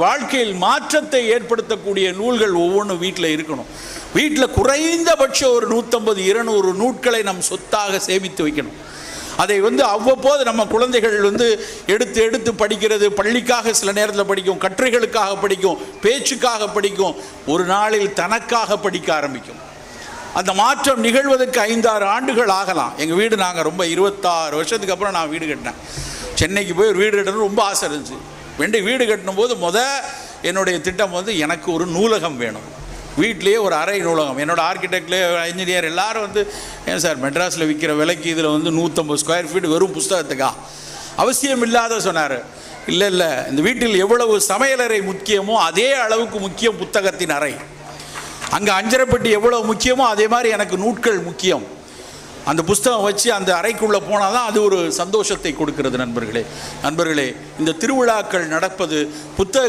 வாழ்க்கையில் மாற்றத்தை ஏற்படுத்தக்கூடிய நூல்கள் ஒவ்வொன்றும் வீட்டில் இருக்கணும். வீட்டில் குறைந்தபட்சம் ஒரு 150-200 நூட்களை நம் சொத்தாக சேமித்து வைக்கணும். அதை அவ்வப்போது நம்ம குழந்தைகள் எடுத்து எடுத்து படிக்கிறது. பள்ளிக்காக சில நேரத்தில் படிக்கும், கட்டுரைகளுக்காக படிக்கும், பேச்சுக்காக படிக்கும், ஒரு நாளில் தனக்காக படிக்க ஆரம்பிக்கும். அந்த மாற்றம் நிகழ்வதற்கு 5-6 ஆண்டுகள் ஆகலாம். எங்கள் வீடு நாங்கள் ரொம்ப 26 வருஷத்துக்கு அப்புறம் நான் வீடு கட்டினேன். சென்னைக்கு போய் ஒரு வீடு கட்டணும் ரொம்ப ஆசை இருந்துச்சு. வீடு கட்டணும் போது என்னுடைய திட்டம் எனக்கு ஒரு நூலகம் வேணும். வீட்லேயே ஒரு அறை நூலகம். என்னோடய ஆர்கிடெக்ட்லே இன்ஜினியர் எல்லோரும் ஏன் சார் மெட்ராஸில் விற்கிற விலைக்கு இதில் 150 ஸ்கொயர் ஃபீட் வெறும் புஸ்தகத்துக்கா? அவசியம் இல்லாத சொன்னார். இல்லை, இந்த வீட்டில் எவ்வளவு சமையலறை முக்கியமோ அதே அளவுக்கு முக்கியம் புத்தகத்தின் அறை. அங்கே அஞ்சரைப்பட்டி எவ்வளோ முக்கியமோ அதே மாதிரி எனக்கு நூட்கள் முக்கியம். அந்த புஸ்தகம் வச்சு அந்த அறைக்குள்ளே போனால் தான் அது ஒரு சந்தோஷத்தை கொடுக்கிறது. நண்பர்களே, இந்த திருவிழாக்கள் நடப்பது புத்தக